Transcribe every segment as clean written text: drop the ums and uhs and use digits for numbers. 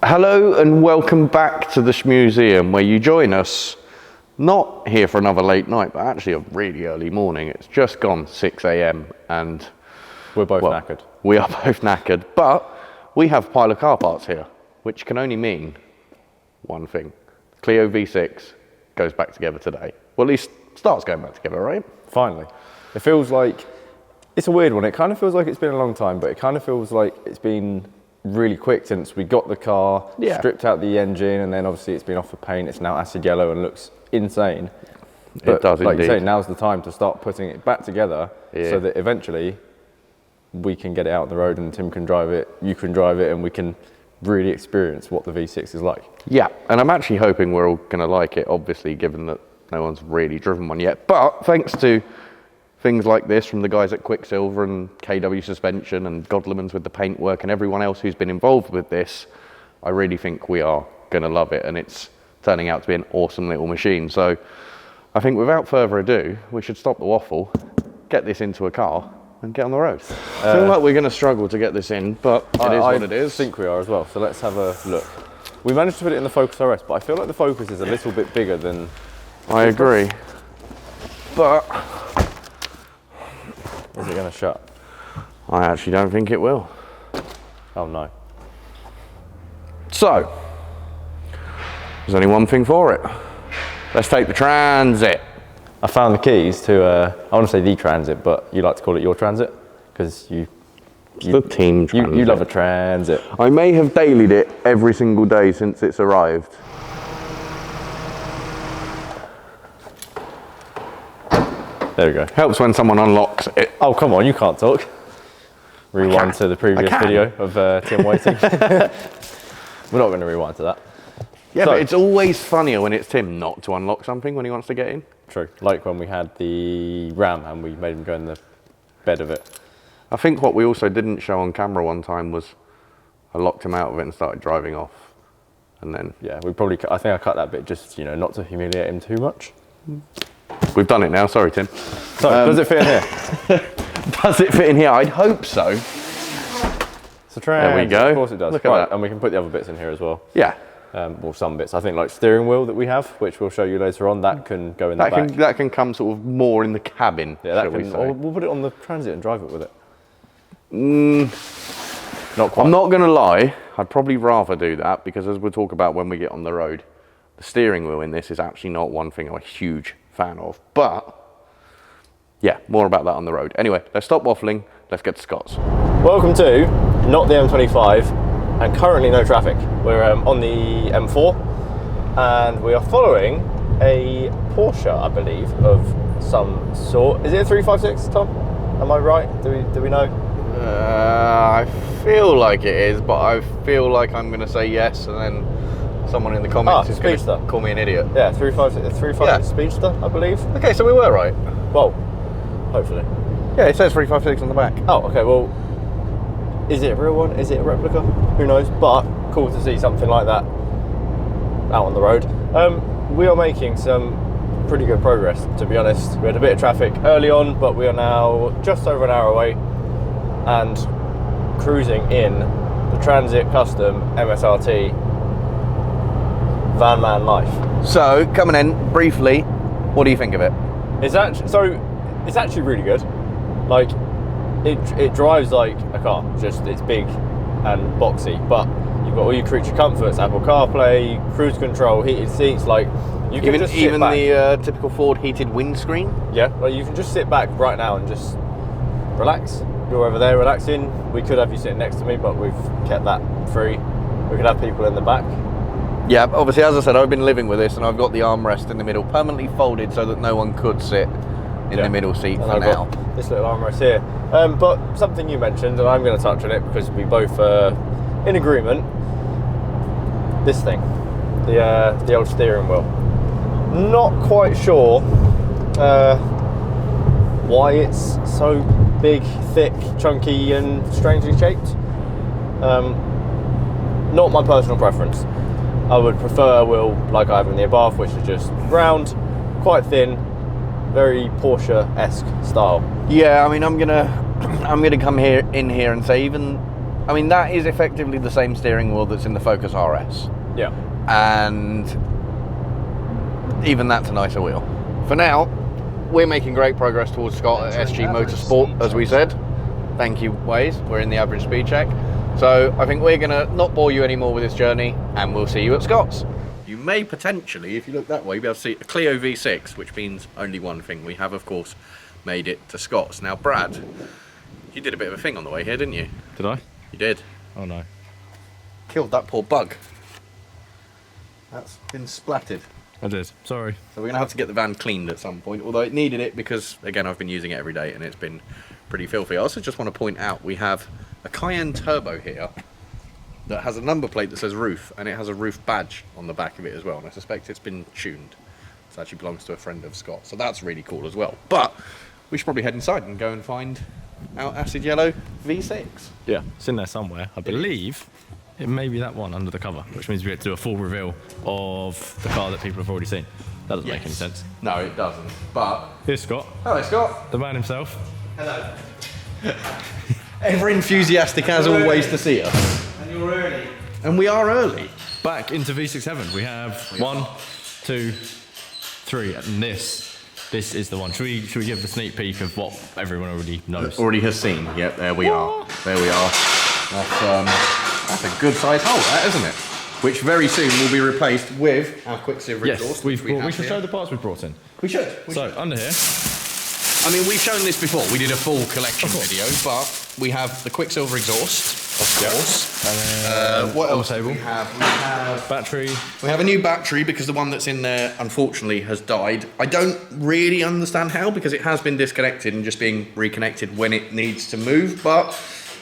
Hello and welcome back to the Shmuseum, where you join us not here for another late night, but actually a really early morning. It's just gone 6 a.m. and we're both knackered. We are both knackered, but we have a pile of car parts here, which can only mean one thing. Clio V6 goes back together today. Well, at least starts going back together, right? Finally. It feels like, it's a weird one. It kind of feels like it's been a long time, but it kind of feels like it's been really quick since we got the car, stripped out the engine, and then obviously it's been off for paint. It's now acid yellow and looks insane. But it does like indeed. You say, now's the time to start putting it back together so that eventually we can get it out on the road and Tim can drive it, you can drive it, and we can really experience what the V6 is like. Yeah, and I'm actually hoping we're all going to like it, obviously, given that no one's really driven one yet. But thanks to things like this from the guys at Quicksilver and KW Suspension and Godlemans with the paintwork and everyone else who's been involved with this, I really think we are going to love it, and it's turning out to be an awesome little machine. So I think without further ado, we should stop the waffle, get this into a car and get on the road. I feel like we're going to struggle to get this in, but it is what it is. I think we are as well, so let's have a look. We managed to put it in the Focus RS, but I feel like the Focus is a little bit bigger than... I agree, but... Is it going to shut? I actually don't think it will. Oh no. So, there's only one thing for it. Let's take the Transit. I found the keys to, I want to say the Transit, but you like to call it your Transit, because the team Transit. You love a Transit. I may have dailied it every single day since it's arrived. There we go. Helps when someone unlocks it. Oh, come on, you can't talk. Rewind to the previous video of Tim waiting. We're not going to rewind to that. Yeah, but it's always funnier when it's Tim not to unlock something when he wants to get in. True. Like when we had the Ram and we made him go in the bed of it. I think what we also didn't show on camera one time was I locked him out of it and started driving off. And then... Yeah, I think I cut that bit just, you know, not to humiliate him too much. We've done it now, sorry Tim. So, does it fit in here? Does it fit in here? I'd hope so. It's a Transit. There we go. Of course it does. Look at that. And we can put the other bits in here as well. Yeah. Well, some bits. I think like steering wheel that we have, which we'll show you later on, that can go in the back. That can come sort of more in the cabin, yeah, we'll put it on the Transit and drive it with it. Not quite. I'm not going to lie, I'd probably rather do that, because as we'll talk about when we get on the road, the steering wheel in this is actually not one thing I'm a huge fan of. But, yeah, more about that on the road. Anyway, let's stop waffling, let's get to Scott's. Welcome to not the M25, and currently no traffic. We're on the M4 and we are following a Porsche, I believe, of some sort. Is it a 356, Tom? Am I right? Do we know? I feel like it is, but I feel like I'm going to say yes, and then someone in the comments is going to call me an idiot. Yeah, 356 Speedster, I believe. Okay, so we were right. Well, hopefully. Yeah, it says 356 on the back. Oh, okay, well, is it a real one? Is it a replica? Who knows? But cool to see something like that out on the road. We are making some pretty good progress, to be honest. We had a bit of traffic early on, but we are now just over an hour away and cruising in the Transit Custom MSRT Van Man life. So, coming in briefly, what do you think of it? It's actually really good. Like, it drives like a car, just it's big and boxy, but you've got all your creature comforts, Apple CarPlay, cruise control, heated seats, like you can just sit back. The typical Ford heated windscreen? Yeah, like you can just sit back right now and just relax. You're over there relaxing. We could have you sitting next to me, but we've kept that free. We could have people in the back. Yeah, obviously, as I said, I've been living with this and I've got the armrest in the middle permanently folded so that no one could sit in the middle seat for now. This little armrest here. But something you mentioned, and I'm going to touch on it because we both are in agreement. This thing, the old steering wheel. Not quite sure why it's so big, thick, chunky, and strangely shaped. Not my personal preference. I would prefer a wheel like I have in the above, which is just round, quite thin, very Porsche-esque style. Yeah, I mean, I'm gonna come in here and say, even I mean, that is effectively the same steering wheel that's in the Focus RS. Yeah. And even that's a nicer wheel. For now, we're making great progress towards Scott at SG Motorsport, as we said. Thank you, Waze. We're in the average speed check. So I think we're going to not bore you anymore with this journey, and we'll see you at Scott's. You may potentially, if you look that way, be able to see a Clio V6, which means only one thing. We have, of course, made it to Scott's. Now, Brad, you did a bit of a thing on the way here, didn't you? Did I? You did. Oh no. Killed that poor bug. That's been splattered. I did. Sorry. So we're going to have to get the van cleaned at some point, although it needed it because, again, I've been using it every day and it's been pretty filthy. I also just want to point out we have a Cayenne Turbo here that has a number plate that says roof, and it has a roof badge on the back of it as well, and I suspect it's been tuned. It actually belongs to a friend of Scott, so that's really cool as well. But we should probably head inside and go and find our Acid Yellow V6. Yeah, it's in there somewhere. I believe it may be that one under the cover, which means we get to do a full reveal of the car that people have already seen. That doesn't make any sense. No, it doesn't. But Here's Scott, hello, Scott. the man himself. Hello. Ever enthusiastic as always to see us. And you're early. And we are early. Back into V6 heaven. We have 1, 2, 3, and this is the one. Should we give the sneak peek of what everyone already knows? Already has seen. Yep, there we are. There we are. That's a good size hole, that, isn't it? Which very soon will be replaced with our Quicksilver exhaust. Yes, we should show the parts we've brought in. We should. Under here. I mean, we've shown this before. We did a full collection video, but we have the Quicksilver exhaust, of course. And then What on else the table? do we have? We have Battery. We have a new battery because the one that's in there, unfortunately, has died. I don't really understand how, because it has been disconnected and just being reconnected when it needs to move, but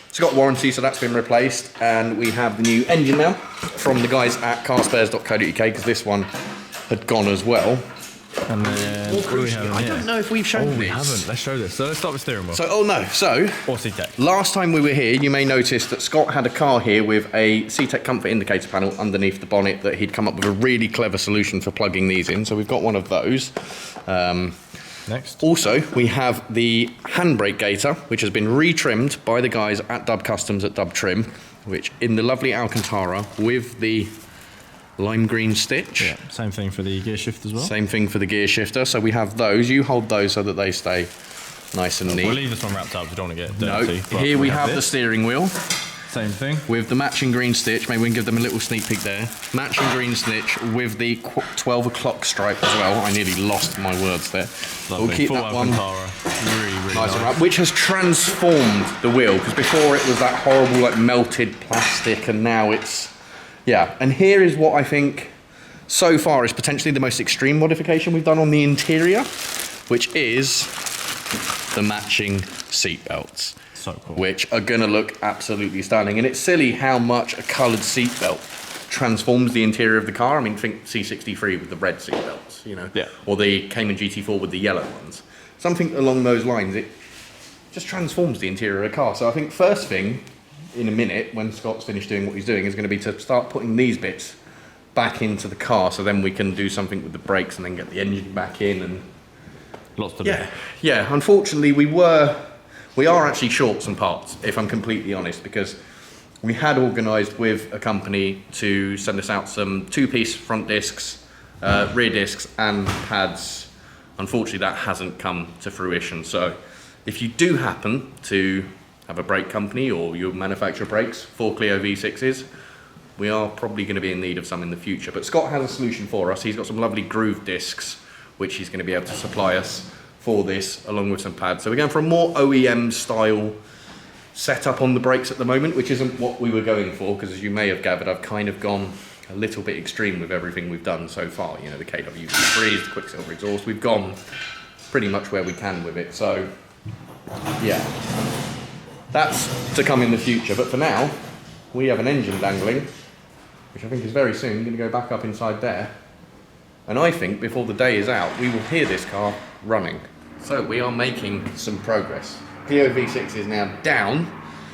it's got warranty, so that's been replaced. And we have the new engine mount from the guys at carspares.co.uk, because this one had gone as well. And then what do we have in I here? don't know if we've shown Oh, these. we haven't. Let's show this. So let's start with steering wheel. Or seat Last time we were here, you may notice that Scott had a car here with a CTEC comfort indicator panel underneath the bonnet that he'd come up with a really clever solution for plugging these in. So we've got one of those. Next. Also, we have the handbrake gaiter, which has been retrimmed by the guys at Dub Customs at Dub Trim, which in the lovely Alcantara with the lime green stitch. Yeah, same thing for the gear shift as well. Same thing for the gear shifter. So we have those. You hold those so that they stay nice and neat. We'll leave this one wrapped up. We don't want to get dirty. No, here we have the steering wheel. Same thing. With the matching green stitch. Maybe we can give them a little sneak peek there. Matching green stitch with the 12 o'clock stripe as well. I nearly lost my words there. Lovely. We'll keep Full that one Alcantara. Really nice and nice. right, which has transformed the wheel, because before it was that horrible like melted plastic, and now it's, yeah. And here is what I think so far is potentially the most extreme modification we've done on the interior, which is the matching seat belts. So cool. Which are going to look absolutely stunning. And it's silly how much a coloured seat belt transforms the interior of the car. I mean, think C63 with the red seat belts, you know, yeah. Or the Cayman GT4 with the yellow ones. Something along those lines. It just transforms the interior of a car. So I think first thing, in a minute, when Scott's finished doing what he's doing, is going to be to start putting these bits back into the car, so then we can do something with the brakes and then get the engine back in. And lots to do. Yeah. Unfortunately, we are actually short some parts, if I'm completely honest, because we had organised with a company to send us out some two-piece front discs, rear discs and pads. Unfortunately, that hasn't come to fruition. So if you do happen to have a brake company or you manufacture brakes for Clio V6s, we are probably going to be in need of some in the future. But Scott has a solution for us. He's got some lovely groove discs, which he's going to be able to supply us for this, along with some pads. So we're going for a more OEM style setup on the brakes at the moment, which isn't what we were going for, because as you may have gathered, I've kind of gone a little bit extreme with everything we've done so far. You know, the KW V3s, the Quicksilver exhaust, we've gone pretty much where we can with it. So yeah, that's to come in the future. But for now, we have an engine dangling, which I think is very soon going to go back up inside there. And I think before the day is out, we will hear this car running. So we are making some progress. Clio V6 is now down.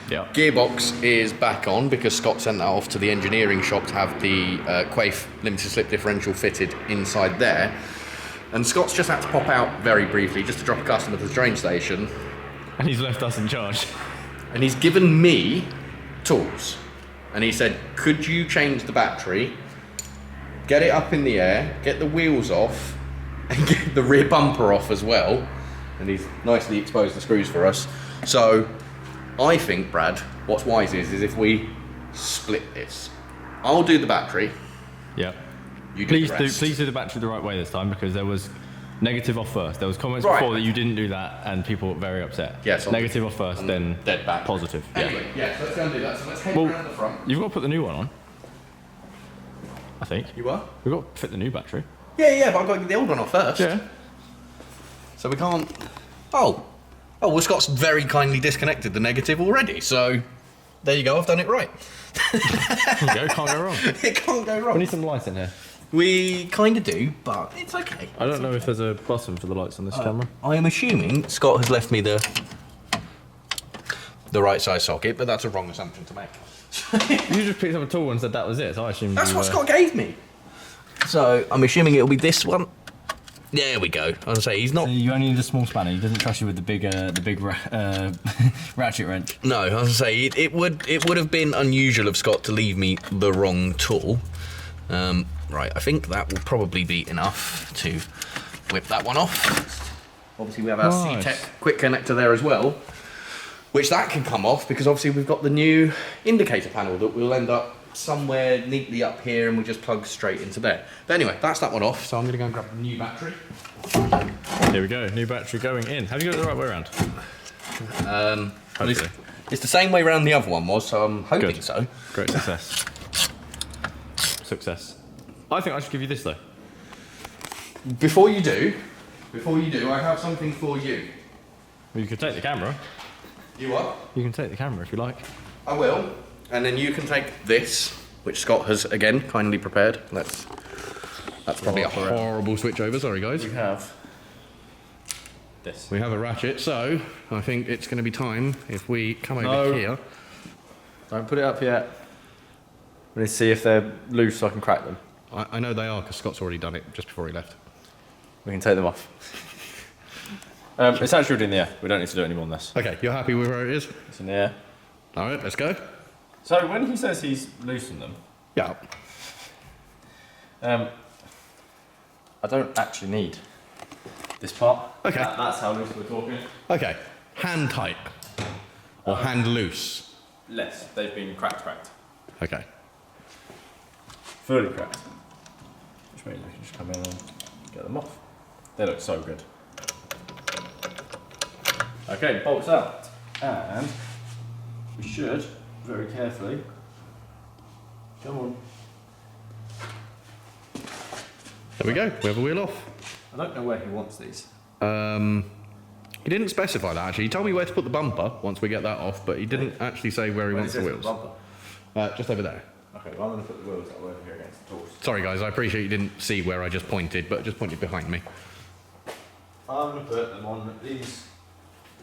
Yeah. Gearbox is back on because Scott sent that off to the engineering shop to have the Quaife limited slip differential fitted inside there. And Scott's just had to pop out very briefly just to drop a customer to the train station. And he's left us in charge. And he's given me tools. And he said, could you change the battery, get it up in the air, get the wheels off, and get the rear bumper off as well? And he's nicely exposed the screws for us. So I think, Brad, what's wise is if we split this. I'll do the battery. Yeah. You do Please the do. rest. Please do the battery the right way this time, because there was negative off first. There was comments Right. before that you didn't do that, and people were very upset. Yes, Negative off first, then dead back. positive. Yeah. Anyway, yeah, so let's go and do that. So let's head Well, around the front. you've got to put the new one on. I think. You are? We've got to fit the new battery. Yeah, but I've got to get the old one off first. Yeah. So we can't. Oh, well, Scott's very kindly disconnected the negative already. So there you go. I've done it right. There you go. Can't go wrong. It can't go We wrong. need some lights in here. We kind of do, but it's okay. I don't know if there's a button for the lights on this camera. I am assuming Scott has left me the right size socket, but that's a wrong assumption to make. You just picked up a tool and said that was it, so I assumed That's you, what Scott gave me. So I'm assuming it'll be this one. There we go. I'll say he's not. You only need a small spanner. He doesn't trust you with the big ratchet wrench. No, I was gonna say it would have been unusual of Scott to leave me the wrong tool. Right, I think that will probably be enough to whip that one off. Obviously, we have our Nice. C-Tech quick connector there as well, which that can come off because obviously we've got the new indicator panel that will end up somewhere neatly up here, and we just plug straight into there. But anyway, that's that one off. So I'm going to go and grab the new battery. Here we go. New battery going in. Have you got it the right way around? Hopefully. It's the same way around the other one was, so I'm hoping Good. so. Great success. Success. I think I should give you this though. Before you do, I have something for you. Well, you could take the camera. You what? You can take the camera if you like. I will. And then you can take this, which Scott has again kindly prepared. That's probably a horrible switch over. Sorry, guys. We have this. We have a ratchet, so I think it's going to be time if we come over here. Don't put it up yet. We need to see if they're loose so I can crack them. I know they are because Scott's already done it just before he left. We can take them off. It's actually already in the air. We don't need to do any more than this. Okay, you're happy with where it is? It's in the air. All right, let's go. So when he says he's loosened them, Yeah. I don't actually need this part. Okay. That's how loose we're talking. Okay. Hand tight or hand loose. Less. They've been cracked. Okay. Fully cracked. Which means we can just come in and get them off. They look so good. Okay, bolts out. And we should, very carefully, come on. There we go. We have a wheel off. I don't know where he wants these. He didn't specify that actually. He told me where to put the bumper once we get that off, but he didn't actually say where he wants the wheels. Just over there. Okay, well I'm going to put the wheels that way over here against the tools. Sorry guys, I appreciate you didn't see where I just pointed, but just pointed behind me. I'm going to put them on these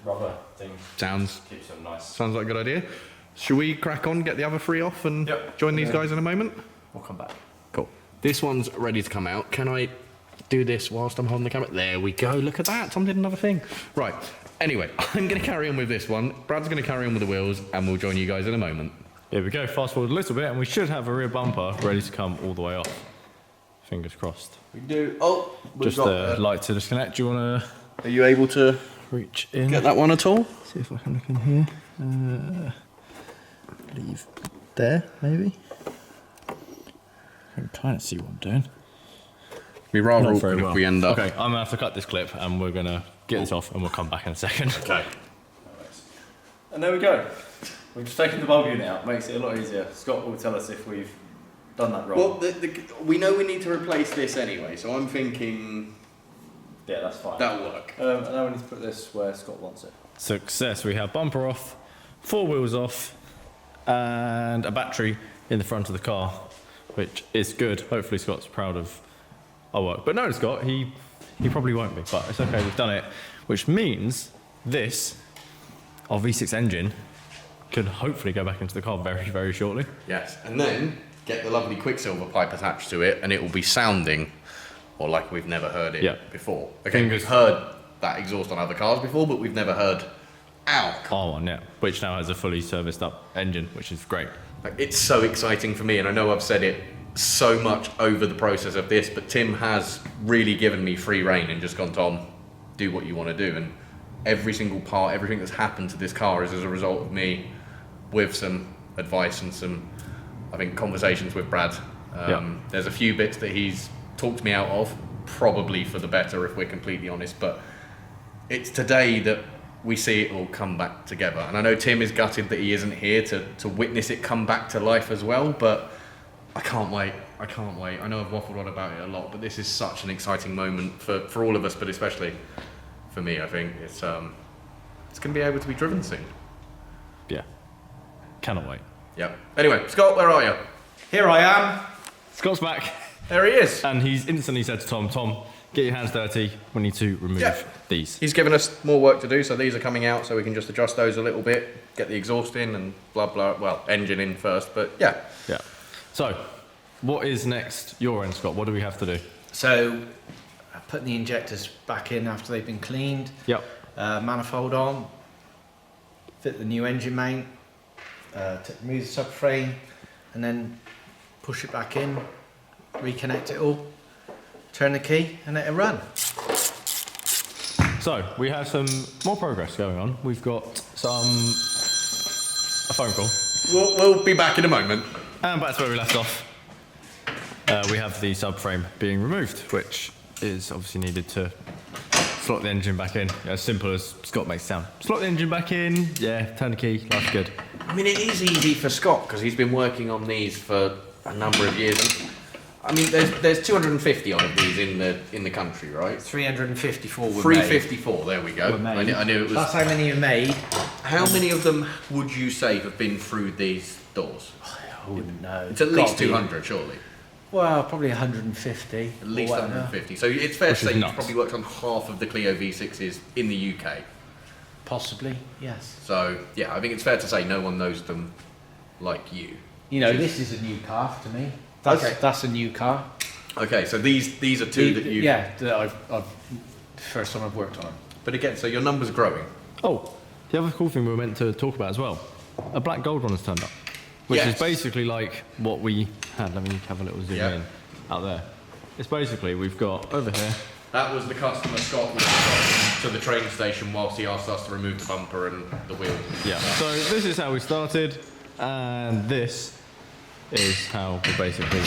rubber things. Sounds Keeps them nice. sounds like a good idea. Should we crack on, get the other three off and Yep. join these guys in a moment? We'll come back. Cool. This one's ready to come out. Can I do this whilst I'm holding the camera? There we go. Look at that. Tom did another thing. Right. Anyway, I'm going to carry on with this one. Brad's going to carry on with the wheels, and we'll join you guys in a moment. Here we go. Fast forward a little bit, and we should have a rear bumper ready to come all the way off. Fingers crossed. We do. Oh, Just light to disconnect. Do you want to Are you able to reach in? get that one at all? See if I can look in here. Leave there, maybe. I can kind of see what I'm doing. Be rather Not awkward very if well. we end up. Okay, I'm gonna have to cut this clip, and we're gonna get this off, and we'll come back in a second. Okay. And there we go. We've just taken the bulb unit out. Makes it a lot easier. Scott will tell us if we've done that wrong. Well, we know we need to replace this anyway, so I'm thinking Yeah, that's fine. that'll work. And now we need to put this where Scott wants it. Success. We have bumper off, 4 wheels off, and a battery in the front of the car, which is good. Hopefully Scott's proud of our work. But no, Scott, he probably won't be, but it's okay, we've done it. Which means this, our V6 engine, could hopefully go back into the car very, very shortly. Yes, and then get the lovely Quicksilver pipe attached to it, and it will be sounding, or like we've never heard it Yeah. before. Okay, we've heard that exhaust on other cars before, but we've never heard our R1, yeah, which now has a fully serviced up engine, which is great. It's so exciting for me, and I know I've said it so much over the process of this, but Tim has really given me free rein and just gone, Tom, do what you want to do. And every single part, everything that's happened to this car is as a result of me with some advice and some, I think, conversations with Brad. There's a few bits that he's talked me out of, probably for the better if we're completely honest, but it's today that we see it all come back together. And I know Tim is gutted that he isn't here to witness it come back to life as well, but I can't wait. I know I've waffled on about it a lot, but this is such an exciting moment for all of us, but especially for me. I think it's going to be able to be driven soon. Yeah, cannot wait. Yeah. Anyway, Scott, where are you? Here I am. Scott's back, There he is. and he's instantly said to Tom, get your hands dirty, we need to remove these. He's given us more work to do, so these are coming out, so we can just adjust those a little bit, get the exhaust in and blah, blah, well, engine in first, but yeah. Yeah. So, what is next your end, Scott? What do we have to do? So, putting the injectors back in after they've been cleaned. Yep. Manifold on. Fit the new engine mount. Remove the subframe, and then push it back in. Reconnect it all. Turn the key, and let it run. So, we have some more progress going on. We've got a phone call. We'll be back in a moment. And back to where we left off. We have the subframe being removed, which is obviously needed to slot the engine back in. As simple as Scott makes it sound. Slot the engine back in, yeah, turn the key, life's good. I mean, it is easy for Scott, because he's been working on these for a number of years. And, I mean, there's 250 odd of these in the country, right? 354 were 354, there we go. Were made. I knew it was... That's how many are made. How many of them would you say have been through these doors? I wouldn't know. It's at least 200, surely. Well, probably 150. At least 150. So it's fair to say you've probably worked on half of the Clio V6s in the UK. Possibly, yes. So, yeah, I think it's fair to say no one knows them like you. You know, this is a new car to me. That's a new car. Okay, so these are two that you... Yeah, that I've first time I've worked on them. But again, so your number's growing. Oh, the other cool thing we were meant to talk about as well. A black gold one has turned up. Which is basically like what we had. Let me have a little zoom in out there. It's basically, we've got over here. That was the customer Scott was to the train station whilst he asked us to remove the bumper and the wheel. Yeah, so this is how we started, and this is how we basically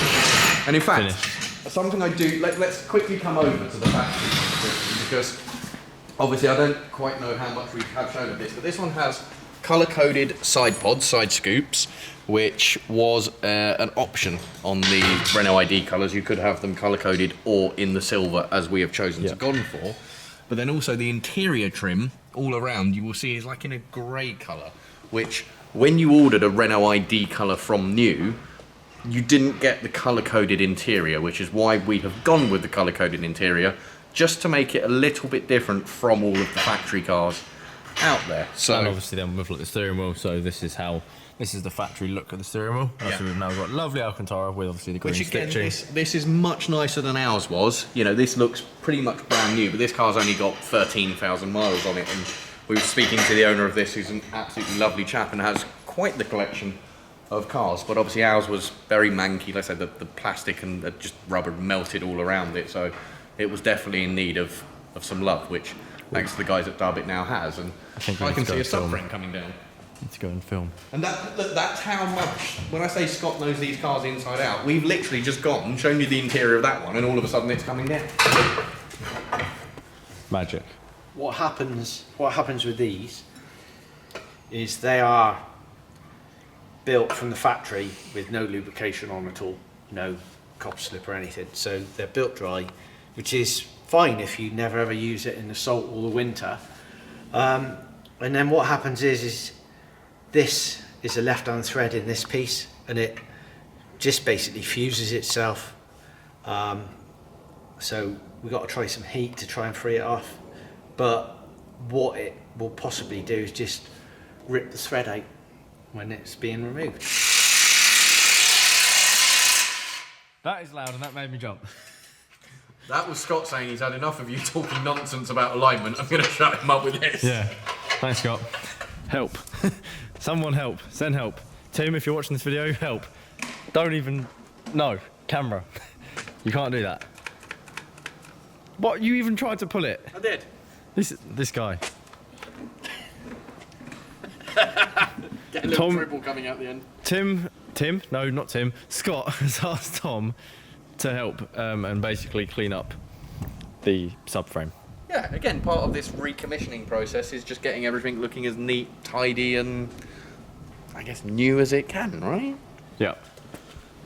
And in fact, finished. something I do, let's quickly come over to the factory, because obviously I don't quite know how much we have shown of this, but this one has colour-coded side pods, side scoops, which was an option on the Renault ID colours. You could have them colour-coded or in the silver, as we have chosen to gone for. But then also the interior trim all around, you will see, is like in a grey colour, which when you ordered a Renault ID colour from new, you didn't get the colour-coded interior, which is why we have gone with the colour-coded interior, just to make it a little bit different from all of the factory cars out there. So, and obviously then we've got the steering wheel, so this is the factory look of the steering wheel. So we've now got lovely Alcantara with obviously the green stitching. This is much nicer than ours was. You know, this looks pretty much brand new, but this car's only got 13,000 miles on it, and we were speaking to the owner of this, who's an absolutely lovely chap and has quite the collection of cars, but obviously ours was very manky. Like I said, the plastic and just rubber melted all around it, so it was definitely in need of some love, which thanks to the guys at Dub it now has. And I can see a subframe coming down. Need to go and film. And that's how much, when I say Scott knows these cars inside out, we've literally just gone, shown you the interior of that one, and all of a sudden it's coming down. Magic. What happens with these is they are built from the factory with no lubrication on at all, no copper slip or anything. So they're built dry, which is fine if you never ever use it in the salt or the winter. And then what happens is this is a left-hand thread in this piece, and it just basically fuses itself. So we've got to try some heat to try and free it off. But what it will possibly do is just rip the thread out when it's being removed. That is loud and that made me jump. That was Scott saying he's had enough of you talking nonsense about alignment. I'm going to shut him up with this. Yeah. Thanks, Scott. Help. Someone help. Send help. Tim, if you're watching this video, help. Don't even... No. Camera. You can't do that. What? You even tried to pull it? I did. This guy. Get a little dribble coming out the end. Tim? No, not Tim. Scott has asked Tom to help and basically clean up the subframe. Yeah, again, part of this recommissioning process is just getting everything looking as neat, tidy, and I guess new as it can, right? Yeah.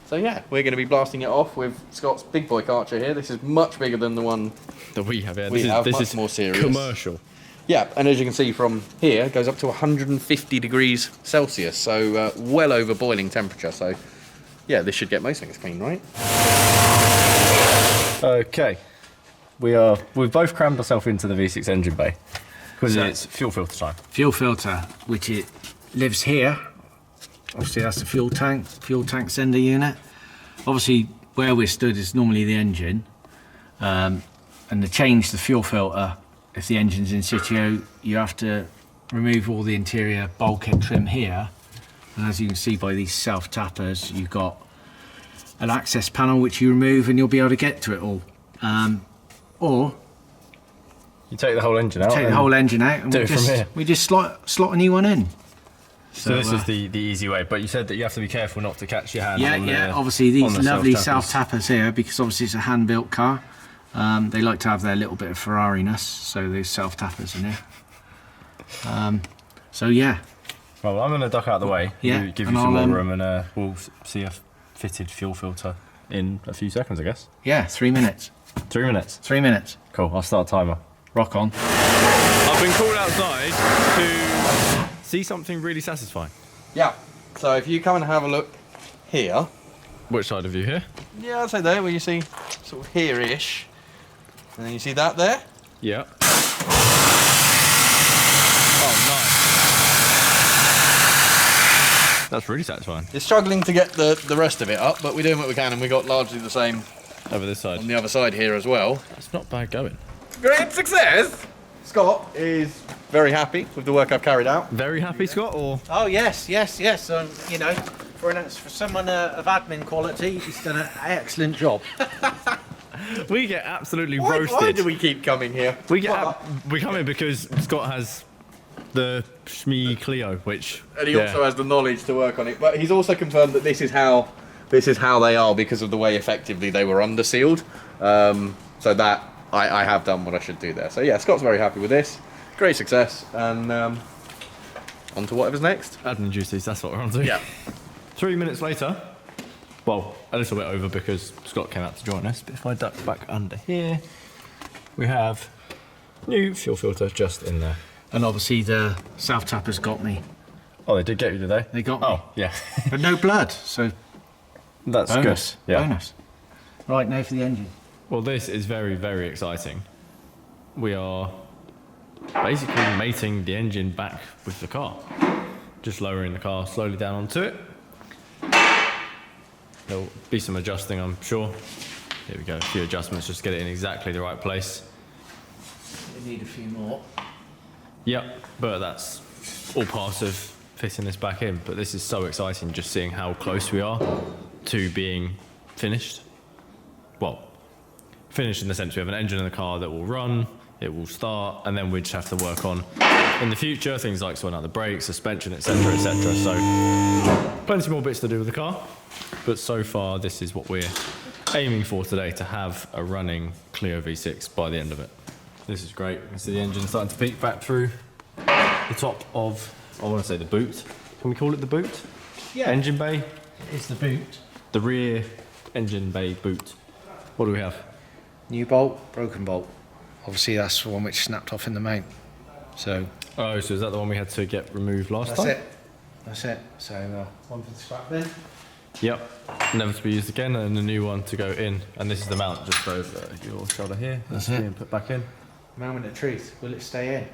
So yeah, we're going to be blasting it off with Scott's big boy Karcher here. This is much bigger than the one that we have here. This is more serious. Commercial. Yeah, and as you can see from here, it goes up to 150 degrees Celsius, so well over boiling temperature. So yeah, this should get most things clean, right? Okay. We've both crammed ourselves into the V6 engine bay because it's fuel filter time. Fuel filter, which it lives here. Obviously that's the fuel tank sender unit. Obviously where we're stood is normally the engine, and to change the fuel filter, if the engine's in situ, you have to remove all the interior bulkhead trim here, and as you can see by these self tappers, you've got an access panel which you remove and you'll be able to get to it all. Or you take the whole engine out. And we just slot a new one in. So this is the easy way, but you said that you have to be careful not to catch your hand. Yeah. Obviously these lovely self-tappers here, because obviously it's a hand-built car. They like to have their little bit of Ferrari-ness, so there's self-tappers in here. So yeah. Well, I'm going to duck out of the way. Yeah. Give you some more room, and we'll see a fitted fuel filter in a few seconds, I guess. Yeah, 3 minutes. 3 minutes. 3 minutes. Cool. I'll start a timer. Rock on. I've been called outside to see something really satisfying. Yeah. So if you come and have a look here. Which side of you here? Yeah, I'd say there, where you see sort of here-ish. And then you see that there? Yeah. Oh, nice. That's really satisfying. You're struggling to get the rest of it up, but we're doing what we can, and we got largely the same over this side. On the other side here as well. It's not bad going. Great success! Scott is very happy with the work I've carried out. Very happy, Scott, or? Oh yes. You know, for someone of admin quality, he's done an excellent job. We get absolutely roasted. Why do we keep coming here? We come in because Scott has the Shmi Clio, which... And he also has the knowledge to work on it. But he's also confirmed that this is how they are because of the way effectively they were under sealed. So that I have done what I should do there. So yeah, Scott's very happy with this. Great success. And on to whatever's next. Admin duties, that's what we're on to. Yeah. 3 minutes later, well, a little bit over because Scott came out to join us, but if I duck back under here, we have new fuel filter just in there. And obviously the self-tappers got me. Oh, they did get you, did they? They got me. Oh, yeah. But no blood, so that's bonus. Good. Yeah. Bonus. Right, now for the engine. Well, this is very, very exciting. We are basically mating the engine back with the car. Just lowering the car slowly down onto it. There'll be some adjusting, I'm sure. Here we go, a few adjustments, just get it in exactly the right place. We need a few more. Yep, but that's all part of fitting this back in. But this is so exciting, just seeing how close we are to being finished. Well, finished in the sense we have an engine in the car that will run, it will start, and then we just have to work on, in the future, things like sorting out the brakes, suspension, etc., etc. So, plenty more bits to do with the car. But so far, this is what we're aiming for today, to have a running Clio V6 by the end of it. This is great. You can see the engine starting to peek back through the top of, I want to say the boot. Can we call it the boot? Yeah. Engine bay? It's the boot. The rear engine bay boot. What do we have? New bolt, broken bolt. Obviously that's the one which snapped off in the main. So. Oh, so is that the one we had to get removed last time? That's it. So one for the scrap bin. Yep. Never to be used again, and a new one to go in. And this is the mount just over your shoulder here. That's it. Being put back in. Moment of truth. Will it stay in?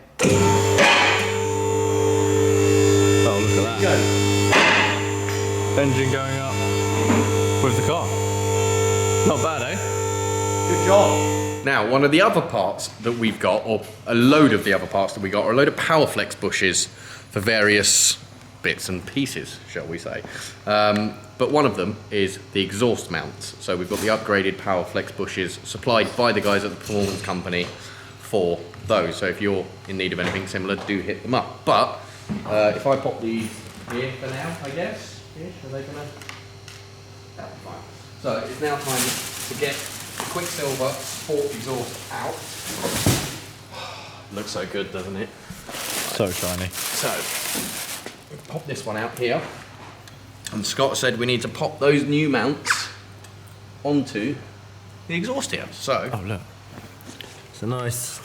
Oh, look at that. Engine going up with the car. Not bad, eh? Good job. Now, one of the other parts that we've got, or a load of the other parts that we got, are a load of Powerflex bushes for various bits and pieces, shall we say. But one of them is the exhaust mounts. So we've got the upgraded Powerflex bushes supplied by the guys at the Performance Company for those. So if you're in need of anything similar, do hit them up. But if I pop these here for now, I guess. Are they gonna? That'll be fine. So it's now time to get Quicksilver Sport exhaust out. Looks so good, doesn't it? So shiny. So, pop this one out here. And Scott said we need to pop those new mounts onto the exhaust here. So, Oh look, it's a nice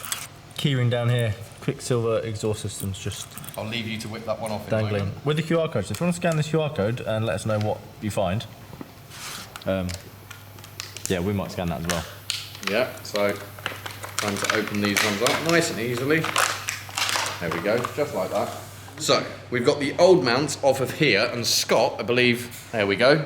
keyring down here. Quicksilver exhaust system's just I'll leave you to whip that one off in a dangling moment. with the QR code. So if you want to scan this QR code and let us know what you find, yeah, we might scan that as well. Yeah, so time to open these ones up nice and easily. There we go, just like that. So, we've got the old mounts off of here, and Scott, I believe, there we go,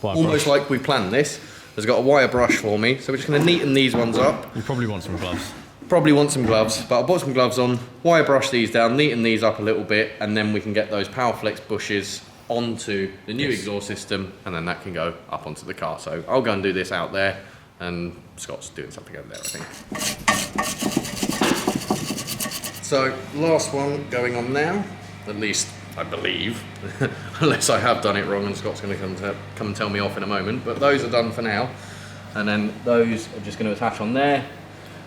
Wire almost brush. like we planned this, has got a wire brush for me, so we're just going to neaten these ones up. You probably want some gloves. Probably want some gloves, but I'll put some gloves on, wire brush these down, neaten these up a little bit, and then we can get those Powerflex bushes onto the new exhaust system, and then that can go up onto the car. So I'll go and do this out there, and Scott's doing something over there, I think. So last one going on now, at least I believe, unless I have done it wrong and Scott's going to come and tell me off in a moment, but those are done for now, and then those are just going to attach on there,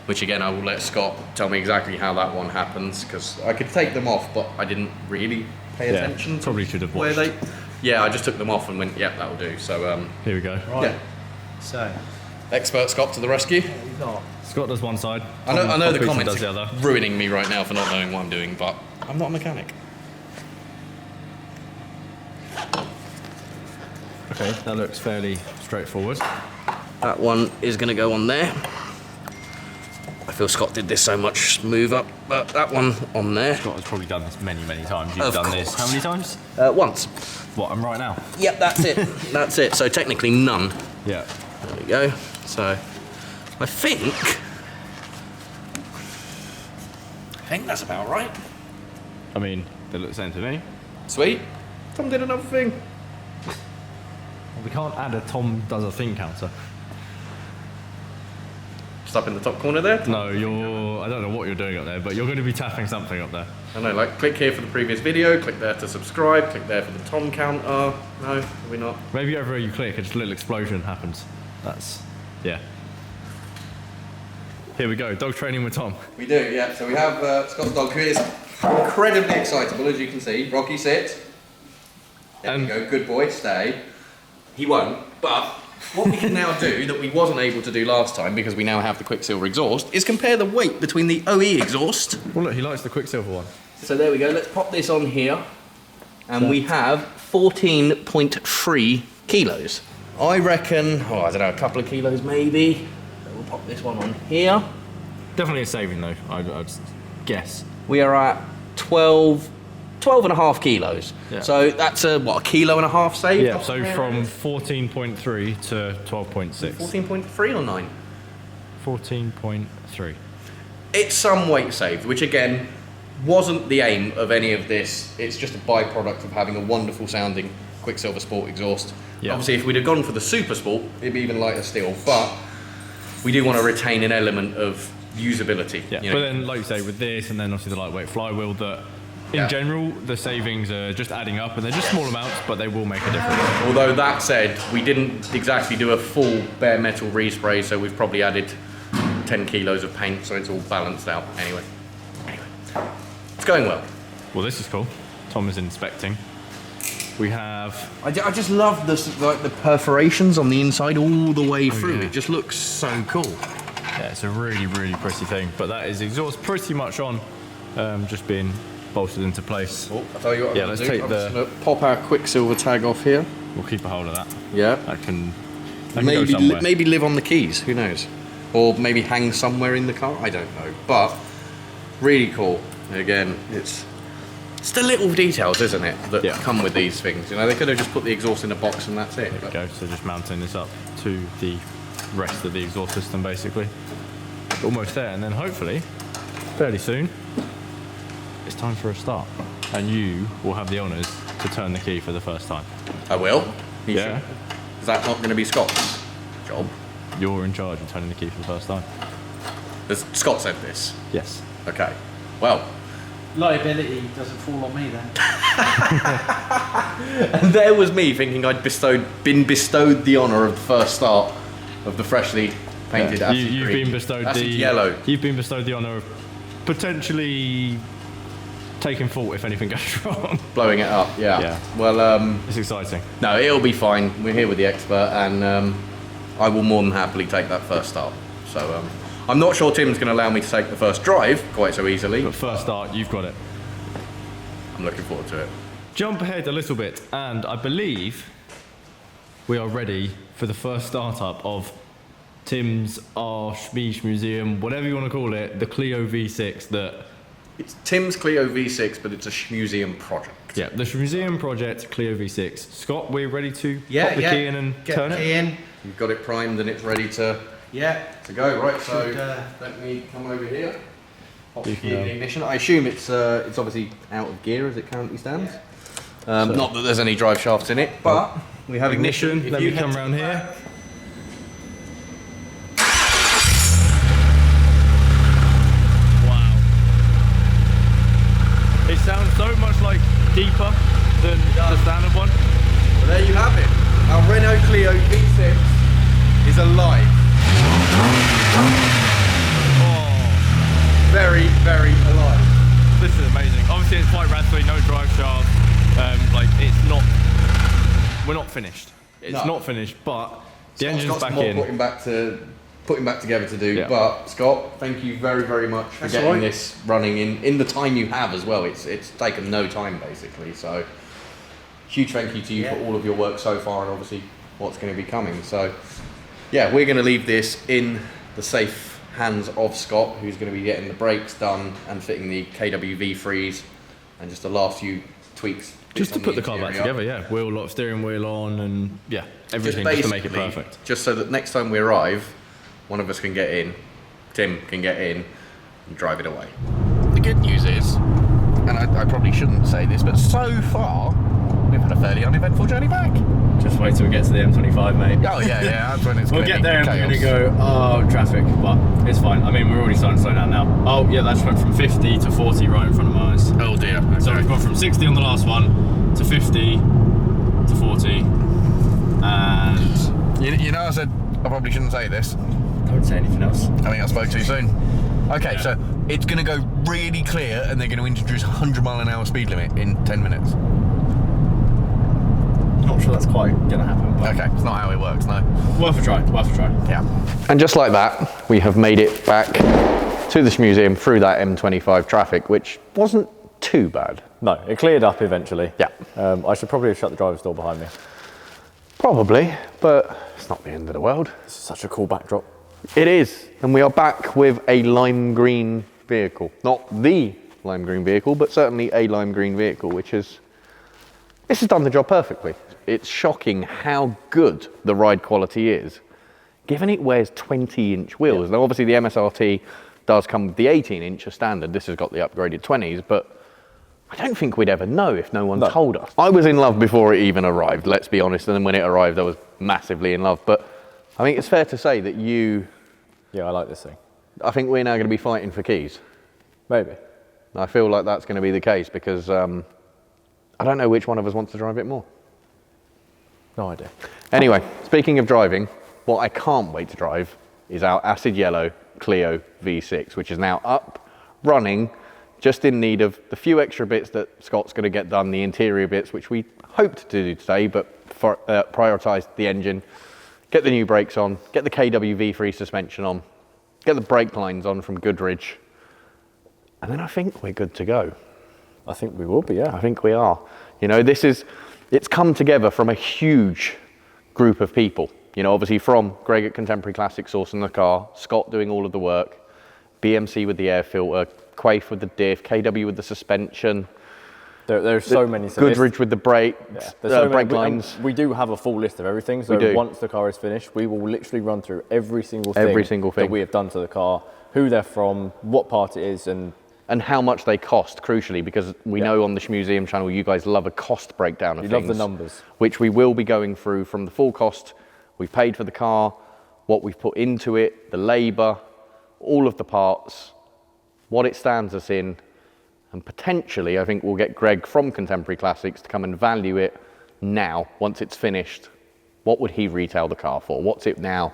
which again I will let Scott tell me exactly how that one happens, because I could take them off but I didn't really pay attention to probably should have where watched. yeah, I just took them off and went, yep, that'll do. So Here we go. Right. yeah, So, expert Scott to the rescue. we've got Scott does one side. I know the Peter comments does the other. are ruining me right now for not knowing what I'm doing, but I'm not a mechanic. Okay, that looks fairly straightforward. That one is going to go on there. I feel Scott did this so much smooth up, but that one on there. Scott has probably done this many, many times. You've Of done this course. how many times? Once. What, I'm right now? Yep, that's it. That's it. So technically none. Yeah. There we go. So I think that's about right. I mean, they look the same to me. Sweet. Tom did another thing. We can't add a Tom does a thing counter. Just up in the top corner there. No, I don't know what you're doing up there, but you're going to be tapping something up there. I know, like click here for the previous video, click there to subscribe, click there for the Tom counter. No, probably not. Maybe everywhere you click, a just little explosion happens. That's, yeah. Here we go, dog training with Tom. We do, yeah. So we have Scott's dog, who is incredibly excitable, as you can see. Rocky, sit. There we go, good boy, stay. He won't, but what we can now do that we wasn't able to do last time, because we now have the Quicksilver exhaust, is compare the weight between the OE exhaust. Well look, he likes the Quicksilver one. So there we go, let's pop this on here. And we have 14.3 kilos. I reckon, I don't know, a couple of kilos maybe. So we'll pop this one on here. Definitely a saving though, I'd guess. We are at 12 and a half kilos. Yeah. So that's a kilo and a half save? Yeah, so from 14.3 to 12.6. 14.3 or 9? 14.3. It's some weight saved, which again, wasn't the aim of any of this. It's just a byproduct of having a wonderful sounding Quicksilver Sport exhaust. Yeah. Obviously, if we'd have gone for the Super Sport, it'd be even lighter still, but we do want to retain an element of usability. Yeah, you know. but then like you say, with this and then obviously the lightweight flywheel, that in Yeah. general, the savings are just adding up and they're just small amounts, but they will make a difference. Although that said, we didn't exactly do a full bare metal respray, so we've probably added 10 kilos of paint, so it's all balanced out anyway. It's going well. Well, this is cool. Tom is inspecting. We have, I just love the perforations on the inside all the way through. yeah. It just looks so cool. yeah, it's a really, really pretty thing, but that is exhaust pretty much on, just being bolted into place. Oh, I'll tell you what Yeah, I'm let's gonna do. take I'm the- just gonna pop our Quicksilver tag off here. We'll keep a hold of that. Yeah. That can go somewhere. Maybe live on the keys, who knows? Or maybe hang somewhere in the car, I don't know. But really cool. Again, it's the little details, isn't it, that Yeah. come with these things. You know, they could have just put the exhaust in a box and that's it. There we go, so just mounting this up to the rest of the exhaust system basically. Almost there, and then hopefully, fairly soon, it's time for a start. and you will have the honours to turn the key for the first time. I will. Yeah. Is that not going to be Scott's job? You're in charge of turning the key for the first time. Has Scott said this? Yes. Okay. Well. Liability doesn't fall on me then. And there was me thinking I'd been bestowed the honour of the first start of the freshly painted acid You've green. been bestowed acid yellow. You've been bestowed the honour of potentially taking fault if anything goes wrong. Blowing it up, yeah. Yeah. Well, It's exciting. no, it'll be fine. We're here with the expert, and I will more than happily take that first start. So I'm not sure Tim's going to allow me to take the first drive quite so easily. But first start, you've got it. I'm looking forward to it. Jump ahead a little bit, and I believe we are ready for the first startup of Tim's Shmuseum, whatever you want to call it, the Clio V6 that... It's Tim's Clio V6, but it's a Shmuseum project. Yeah, the Shmuseum project, Clio V6. Scott, we're ready to Yeah, pop the key in and Get turn the it? key in. You've got it primed and it's ready to go. Right, so let me come over here. Pop the key in the ignition. I assume it's obviously out of gear as it currently stands. Not that there's any drive shafts in it, but we have ignition. Let me come around here. Wow. It sounds so much like deeper than the standard one. Well, there you have it. Our Renault Clio V6 is alive. Oh, Very, very alive. this is amazing. Obviously, it's quite rattly, no drive shaft. Like it's not. We're not finished. It's No. not finished, but the engine's Scott's back more in. putting back together to do. Yeah. But Scott, thank you very, very much for That's getting all right. this running in the time you have as well. It's taken no time basically. So huge thank you to you for all of your work so far, and obviously what's going to be coming. So yeah, we're going to leave this in the safe hands of Scott, who's going to be getting the brakes done and fitting the KWV freeze and just the last few tweaks. Just to on put the car back interior. together, yeah. Wheel lock, steering wheel on, and yeah, everything Just just to make it basically, perfect. Just so that next time we arrive, one of us can get in, Tim can get in and drive it away. The good news is, and I probably shouldn't say this, but so far, we've had a fairly uneventful journey back. Just wait till we get to the M25, mate. Oh yeah, that's when it's We'll gonna get be there and we're chaos. going to go, oh, traffic, but it's fine. I mean, we're already starting to slow down now. Oh, yeah, that's went from 50 to 40 right in front of my eyes. Oh dear. So we've gone from 60 on the last one to 50 to 40. And You know, I said I probably shouldn't say this. don't say anything else. I think I spoke too soon. Okay, so it's going to go really clear and they're going to introduce a 100-mile-an-hour speed limit in 10 minutes. Not sure that's quite going to happen, but Okay, it's not how it works, no. worth a try, worth a try. Yeah. And just like that, we have made it back to the Shmuseum through that M25 traffic, which wasn't too bad. No, it cleared up eventually. Yeah. I should probably have shut the driver's door behind me. Probably, but it's not the end of the world. This is such a cool backdrop. It is, and we are back with a lime green vehicle. Not the lime green vehicle, but certainly a lime green vehicle, this has done the job perfectly. It's shocking how good the ride quality is, given it wears 20-inch wheels. Now, obviously, the MSRT does come with the 18-inch as standard. This has got the upgraded 20s, but I don't think we'd ever know if no one told us. I was in love before it even arrived, let's be honest, and then when it arrived, I was massively in love. But I think it's fair to say that Yeah, I like this thing. I think we're now going to be fighting for keys. Maybe. I feel like that's going to be the case because I don't know which one of us wants to drive it more. No idea. Anyway, speaking of driving, what I can't wait to drive is our Acid Yellow Clio V6, which is now up, running, just in need of the few extra bits that Scott's going to get done, the interior bits, which we hoped to do today, but prioritised the engine, get the new brakes on, get the KWV free suspension on, get the brake lines on from Goodrich, and then I think we're good to go. I think we will be, yeah. I think we are. You know, it's come together from a huge group of people. You know, obviously from Greg at Contemporary Classic sourcing the car, Scott doing all of the work, BMC with the air filter, Quaife with the diff, KW with the suspension. There's so many. So Goodrich with the brakes, there's so brake many, lines. we do have a full list of everything. So We do. once the car is finished, we will literally run through every single thing Every single thing. that we have done to the car, who they're from, what part it is, and and how much they cost, crucially, because we know on the Shmuseum channel you guys love a cost breakdown of You things. love the numbers. Which we will be going through from the full cost we've paid for the car, what we've put into it, the labour, all of the parts, what it stands us in, and potentially I think we'll get Greg from Contemporary Classics to come and value it now, once it's finished. What would he retail the car for? What's it now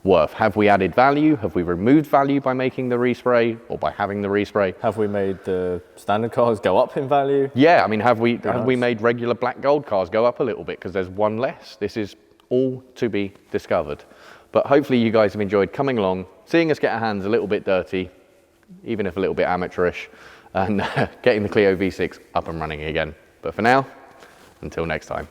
worth? Have we added value? Have we removed value by making the respray or by having the respray? Have we made the standard cars go up in value? Yeah, I mean, have we nice. made regular black gold cars go up a little bit because there's one less? This is all to be discovered. But hopefully you guys have enjoyed coming along, seeing us get our hands a little bit dirty, even if a little bit amateurish, and getting the Clio V6 up and running again. But for now, until next time.